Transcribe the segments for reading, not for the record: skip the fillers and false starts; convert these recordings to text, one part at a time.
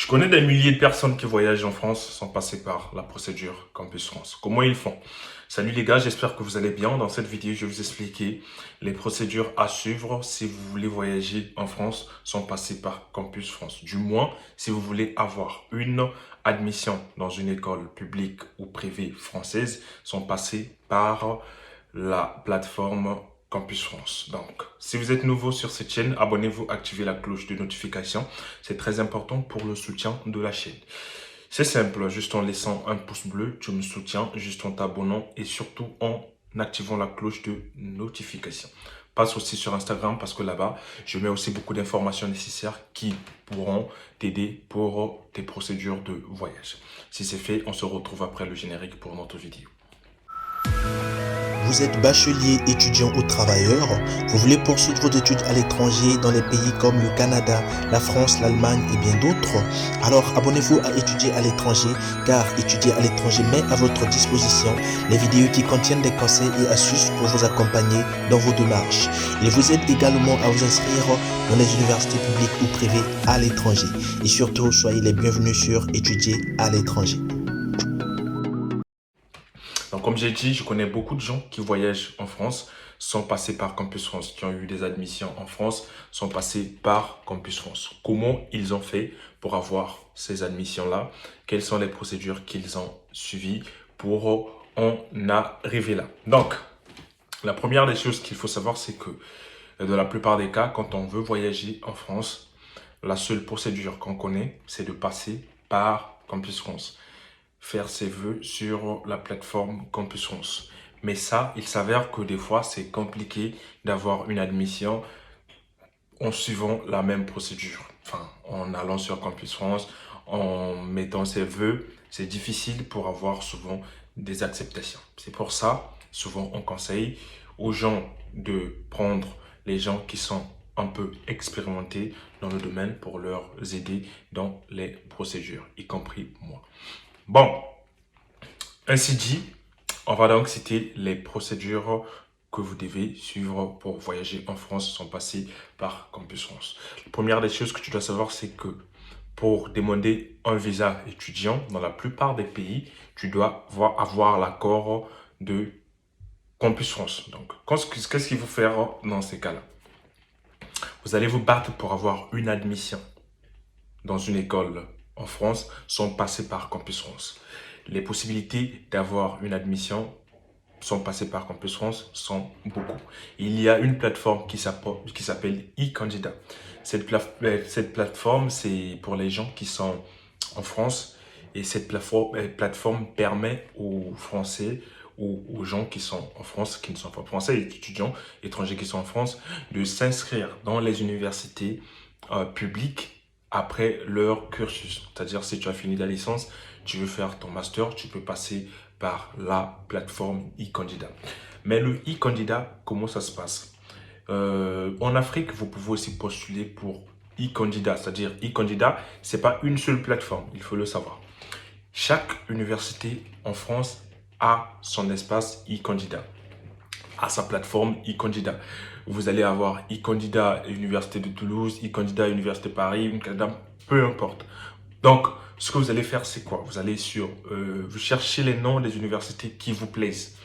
Je connais des milliers de personnes qui voyagent en France sans passer par la procédure Campus France. Comment ils font? Salut les gars, j'espère que vous allez bien. Dans cette vidéo, je vais vous expliquer les procédures à suivre si vous voulez voyager en France sans passer par Campus France. Du moins, si vous voulez avoir une admission dans une école publique ou privée française sans passer par la plateforme Campus France. Donc, si vous êtes nouveau sur cette chaîne, abonnez-vous, activez la cloche de notification. C'est très important pour le soutien de la chaîne. C'est simple, juste en laissant un pouce bleu, tu me soutiens, juste en t'abonnant et surtout en activant la cloche de notification. Passe aussi sur Instagram parce que là-bas, je mets aussi beaucoup d'informations nécessaires qui pourront t'aider pour tes procédures de voyage. Si c'est fait, on se retrouve après le générique pour notre vidéo. Vous êtes bachelier, étudiant ou travailleur, vous voulez poursuivre vos études à l'étranger dans les pays comme le Canada, la France, l'Allemagne et bien d'autres? Alors abonnez-vous à Étudier à l'étranger car Étudier à l'étranger met à votre disposition les vidéos qui contiennent des conseils et astuces pour vous accompagner dans vos démarches. Il vous aide également à vous inscrire dans les universités publiques ou privées à l'étranger. Et surtout, soyez les bienvenus sur Étudier à l'étranger. Donc, comme j'ai dit, je connais beaucoup de gens qui voyagent en France sans passer par Campus France, qui ont eu des admissions en France sans passer par Campus France. Comment ils ont fait pour avoir ces admissions-là? Quelles sont les procédures qu'ils ont suivies pour en arriver là? Donc, la première des choses qu'il faut savoir, c'est que dans la plupart des cas, quand on veut voyager en France, la seule procédure qu'on connaît, c'est de passer par Campus France, faire ses vœux sur la plateforme Campus France. Mais ça, il s'avère que des fois, c'est compliqué d'avoir une admission en suivant la même procédure. Enfin, en allant sur Campus France, en mettant ses vœux, c'est difficile pour avoir souvent des acceptations. C'est pour ça, souvent, on conseille aux gens de prendre les gens qui sont un peu expérimentés dans le domaine pour leur aider dans les procédures, y compris moi. Bon, ainsi dit, on va donc citer les procédures que vous devez suivre pour voyager en France sans passer par Campus France. La première des choses que tu dois savoir, c'est que pour demander un visa étudiant, dans la plupart des pays, tu dois avoir l'accord de Campus France. Donc, qu'est-ce qu'il faut faire dans ces cas-là? Vous allez vous battre pour avoir une admission dans une école en France sans passer par Campus France. Les possibilités d'avoir une admission sans passer par Campus France sont beaucoup. Il y a une plateforme qui s'appelle e-Candidat. Cette plateforme, c'est pour les gens qui sont en France et cette plateforme permet aux Français ou aux gens qui sont en France, qui ne sont pas français, étudiants étrangers qui sont en France, de s'inscrire dans les universités publiques après leur cursus. C'est-à-dire, si tu as fini ta licence, tu veux faire ton master, tu peux passer par la plateforme e-Candidat. Mais le e-Candidat, comment ça se passe? En Afrique, vous pouvez aussi postuler pour e-Candidat. C'est-à-dire, e-Candidat, ce n'est pas une seule plateforme, il faut le savoir. Chaque université en France a son espace e-Candidat, a sa plateforme e-Candidat. Vous allez avoir e-Candidat à l'Université de Toulouse, e-Candidat à l'Université de Paris, e-Candidat, peu importe. Donc, ce que vous allez faire, c'est quoi? Vous allez vous cherchez les noms des universités qui vous plaisent.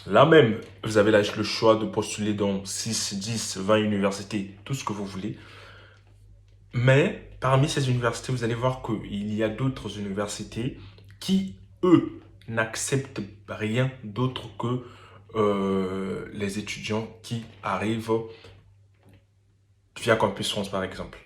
Là même, vous avez le choix de postuler dans 6, 10, 20 universités, tout ce que vous voulez. Mais parmi ces universités, vous allez voir qu'il y a d'autres universités qui, eux, n'acceptent rien d'autre que les étudiants qui arrivent via Campus France, par exemple.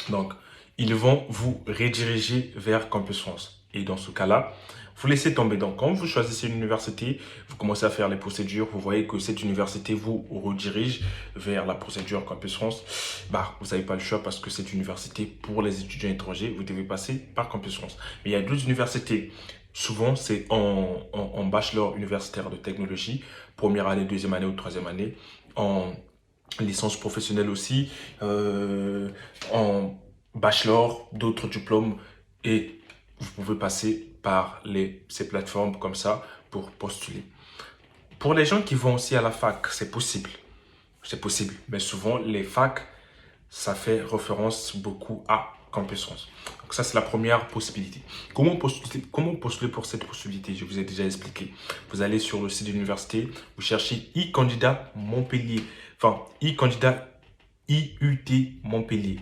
Donc, ils vont vous rediriger vers Campus France. Et dans ce cas-là, vous laissez tomber. Donc, quand vous choisissez une université, vous commencez à faire les procédures. Vous voyez que cette université vous redirige vers la procédure Campus France. Bah, vous n'avez pas le choix parce que cette université, pour les étudiants étrangers, vous devez passer par Campus France. Mais il y a d'autres universités. Souvent, c'est en bachelor universitaire de technologie, première année, deuxième année ou troisième année, en licence professionnelle aussi, en bachelor, d'autres diplômes et vous pouvez passer par ces plateformes comme ça pour postuler. Pour les gens qui vont aussi à la fac, c'est possible. C'est possible, mais souvent les facs, ça fait référence beaucoup à Campus France. Donc ça, c'est la première possibilité. Comment postuler pour cette possibilité? Je vous ai déjà expliqué. Vous allez sur le site de l'université, vous cherchez e-candidat Montpellier. Enfin, e-candidat IUT Montpellier.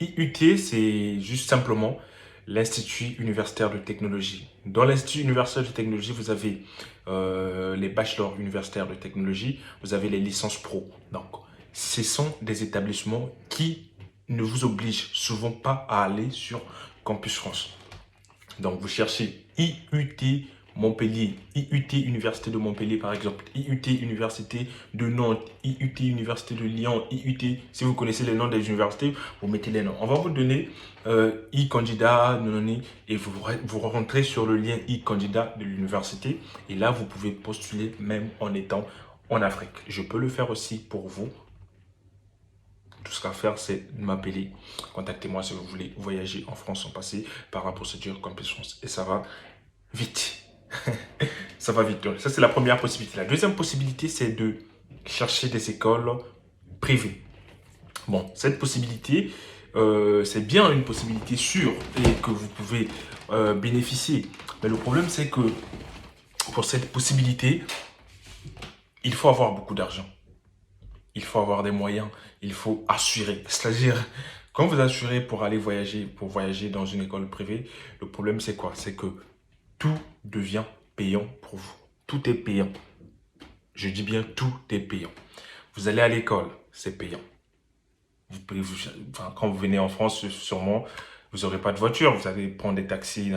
IUT, c'est juste simplement l'Institut universitaire de technologie. Dans l'Institut universitaire de technologie, vous avez les bachelors universitaires de technologie, vous avez les licences pro. Donc, ce sont des établissements qui ne vous obligent souvent pas à aller sur Campus France. Donc, vous cherchez IUT Montpellier, IUT Université de Montpellier par exemple, IUT Université de Nantes, IUT Université de Lyon, IUT, si vous connaissez les noms des universités, vous mettez les noms. On va vous donner e-candidat, et vous rentrez sur le lien e-candidat de l'université et là, vous pouvez postuler même en étant en Afrique. Je peux le faire aussi pour vous. Tout ce qu'à faire, c'est de m'appeler. Contactez-moi si vous voulez voyager en France sans passer par la procédure Campus France. Et ça va vite. Ça va vite. Donc, ça, c'est la première possibilité. La deuxième possibilité, c'est de chercher des écoles privées. Bon, cette possibilité, c'est bien une possibilité sûre et que vous pouvez bénéficier. Mais le problème, c'est que pour cette possibilité, il faut avoir beaucoup d'argent. Il faut avoir des moyens, il faut assurer. C'est-à-dire, quand vous assurez pour aller voyager dans une école privée, le problème c'est quoi? C'est que tout devient payant pour vous. Tout est payant. Je dis bien tout est payant. Vous allez à l'école, c'est payant. Quand vous venez en France, sûrement, vous n'aurez pas de voiture. Vous allez prendre des taxis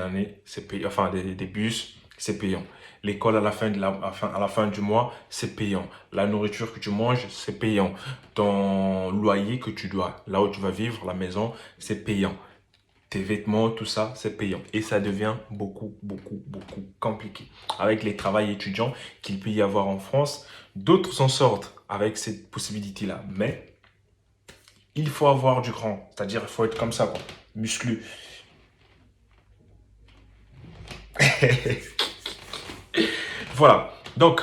c'est payant. Enfin, des bus, c'est payant. L'école à la fin du mois, c'est payant. La nourriture que tu manges, c'est payant. Ton loyer que tu dois, là où tu vas vivre, la maison, c'est payant. Tes vêtements, tout ça, c'est payant. Et ça devient beaucoup compliqué. Avec les travails étudiants qu'il peut y avoir en France, d'autres s'en sortent avec cette possibilité-là. Mais il faut avoir du grand. C'est-à-dire, il faut être comme ça, quoi. Musclé. Voilà. Donc,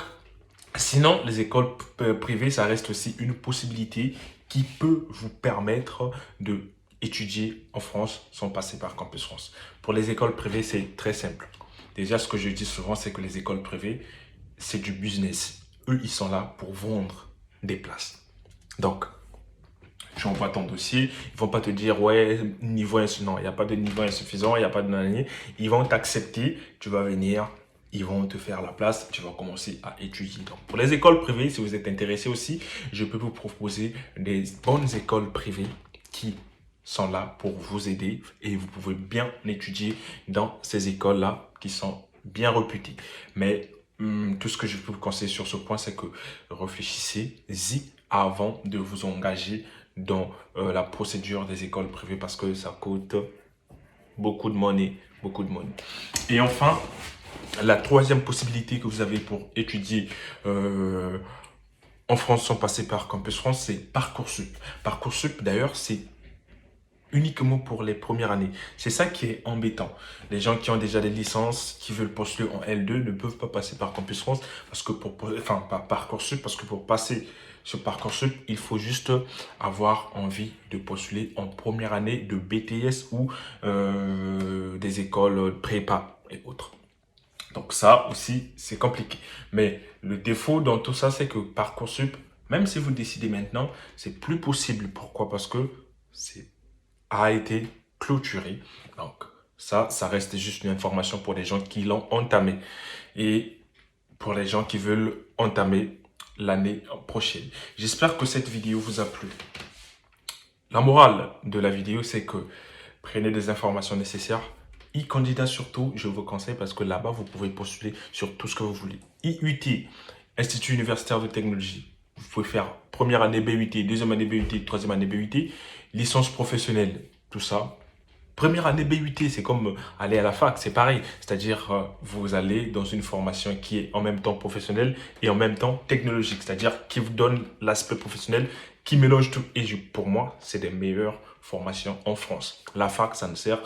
sinon, les écoles privées, ça reste aussi une possibilité qui peut vous permettre de étudier en France sans passer par Campus France. Pour les écoles privées, c'est très simple. Déjà, ce que je dis souvent, c'est que les écoles privées, c'est du business. Eux, ils sont là pour vendre des places. Donc, tu envoies ton dossier, ils vont pas te dire, ouais, niveau insuffisant. Non, il n'y a pas de niveau insuffisant, il n'y a pas de nanani. Ils vont t'accepter, tu vas venir, ils vont te faire la place, tu vas commencer à étudier. Donc, pour les écoles privées, si vous êtes intéressé aussi, je peux vous proposer des bonnes écoles privées qui sont là pour vous aider et vous pouvez bien étudier dans ces écoles-là qui sont bien réputées. Mais tout ce que je peux vous conseiller sur ce point, c'est que réfléchissez-y avant de vous engager dans la procédure des écoles privées parce que ça coûte beaucoup de monnaie, Et enfin, la troisième possibilité que vous avez pour étudier en France sans passer par Campus France, c'est Parcoursup. Parcoursup, d'ailleurs, c'est uniquement pour les premières années. C'est ça qui est embêtant. Les gens qui ont déjà des licences, qui veulent postuler en L2, ne peuvent pas passer par Campus France parce que par Parcoursup, parce que pour passer sur Parcoursup, il faut juste avoir envie de postuler en première année de BTS ou des écoles prépa et autres. Donc ça aussi, c'est compliqué. Mais le défaut dans tout ça, c'est que Parcoursup, même si vous décidez maintenant, c'est plus possible. Pourquoi? Parce que a été clôturé. Donc ça reste juste une information pour les gens qui l'ont entamé. Et pour les gens qui veulent entamer l'année prochaine. J'espère que cette vidéo vous a plu. La morale de la vidéo, c'est que prenez des informations nécessaires. E-candidat surtout, je vous conseille parce que là-bas, vous pouvez postuler sur tout ce que vous voulez. IUT, Institut universitaire de technologie. Vous pouvez faire première année BUT, deuxième année BUT, troisième année BUT, licence professionnelle, tout ça. Première année BUT, c'est comme aller à la fac, c'est pareil. C'est-à-dire, vous allez dans une formation qui est en même temps professionnelle et en même temps technologique. C'est-à-dire, qui vous donne l'aspect professionnel, qui mélange tout. Et pour moi, c'est des meilleures formations en France. La fac, ça sert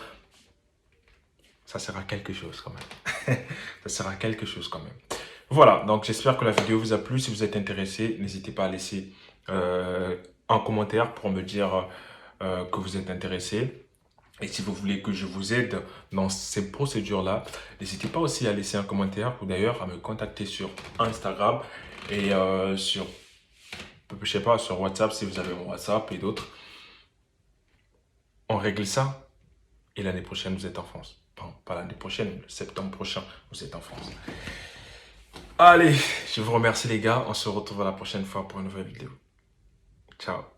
à quelque chose quand même. Ça sert à quelque chose quand même. Voilà, donc j'espère que la vidéo vous a plu. Si vous êtes intéressé, n'hésitez pas à laisser un commentaire pour me dire que vous êtes intéressé. Et si vous voulez que je vous aide dans ces procédures-là, n'hésitez pas aussi à laisser un commentaire ou d'ailleurs à me contacter sur Instagram et sur, je sais pas, sur WhatsApp si vous avez mon WhatsApp et d'autres. On règle ça et l'année prochaine, vous êtes en France. Bon, pas l'année prochaine, le septembre prochain, vous êtes en France. Allez, je vous remercie les gars. On se retrouve la prochaine fois pour une nouvelle vidéo. Ciao.